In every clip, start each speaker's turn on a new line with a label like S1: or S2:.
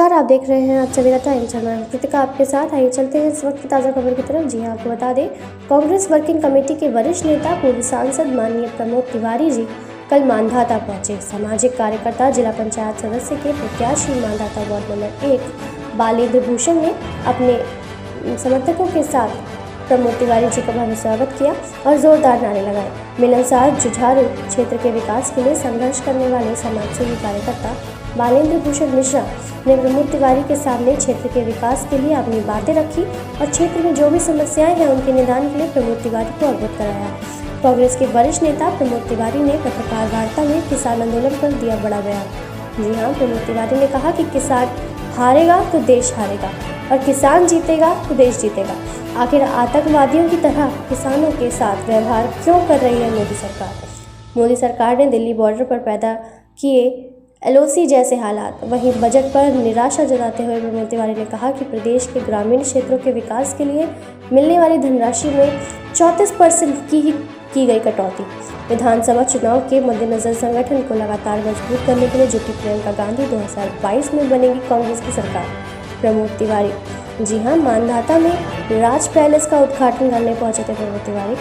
S1: नमस्कार, आप देख रहे हैं आज सवेरा टाइम्स। मैं कृतिका आपके साथ। आइए चलते हैं इस वक्त की ताज़ा खबर की तरफ। जी हाँ, आपको बता दें, कांग्रेस वर्किंग कमेटी के वरिष्ठ नेता पूर्व सांसद माननीय प्रमोद तिवारी जी कल मांधाता पहुंचे। सामाजिक कार्यकर्ता, जिला पंचायत सदस्य के प्रत्याशी मांधाता वार्ड नंबर 1 बालेंद्र भूषण ने अपने समर्थकों के साथ प्रमोद तिवारी जी का भव्य स्वागत किया और जोरदार नारे लगाए। मिलनसार जुझारू क्षेत्र के विकास के लिए संघर्ष करने वाले समाजसेवी कार्यकर्ता बालेंद्र भूषण मिश्रा ने प्रमोद तिवारी के सामने क्षेत्र के विकास के लिए अपनी बातें रखी और क्षेत्र में जो भी समस्याएं हैं उनके निदान के लिए प्रमोद तिवारी को अवगत कराया। कांग्रेस के वरिष्ठ नेता प्रमोद तिवारी ने पत्रकार वार्ता में किसान आंदोलन पर दिया बड़ा बयान। जी हाँ, प्रमोद तिवारी ने कहा कि किसान हारेगा तो देश हारेगा और किसान जीतेगा तो देश जीतेगा। आखिर आतंकवादियों की तरह किसानों के साथ व्यवहार क्यों कर रही है मोदी सरकार? मोदी सरकार ने दिल्ली बॉर्डर पर पैदा किए LOC जैसे हालात। वहीं बजट पर निराशा जताते हुए प्रमोद तिवारी ने कहा कि प्रदेश के ग्रामीण क्षेत्रों के विकास के लिए मिलने वाली धनराशि में 34% की गई कटौती। विधानसभा चुनाव के मद्देनजर संगठन को लगातार मजबूत करने के लिए जुटी प्रियंका गांधी 2022 में बनेगी कांग्रेस की सरकार। प्रमोद तिवारी जी हाँ, मांधाता में राज पैलेस का उद्घाटन करने पहुंचे थे प्रमोद तिवारी।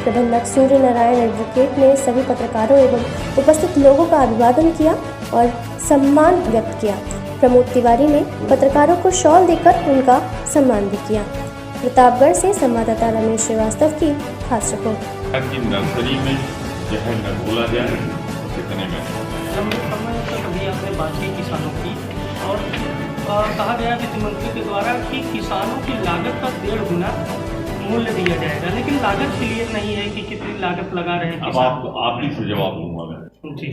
S1: प्रबंधक सूर्य नारायण एडवोकेट ने सभी पत्रकारों एवं उपस्थित लोगों का अभिवादन किया और सम्मान व्यक्त किया। प्रमोद तिवारी ने पत्रकारों को शॉल देकर उनका सम्मान भी किया। प्रतापगढ़ से संवाददाता रमेश श्रीवास्तव की खास रिपोर्ट।
S2: नर्सरी में जो है न बोला जाए तो कितने में
S3: लंबे समय तक अभी आपने बात की किसानों की और कहा गया वित्त मंत्री के द्वारा कि किसानों की लागत का 1.5 गुना मूल्य दिया जाएगा, लेकिन लागत क्लियर नहीं है कि कितनी लागत लगा रहे हैं।
S2: अब आप ही से जवाब दूंगा मैं।
S3: जी।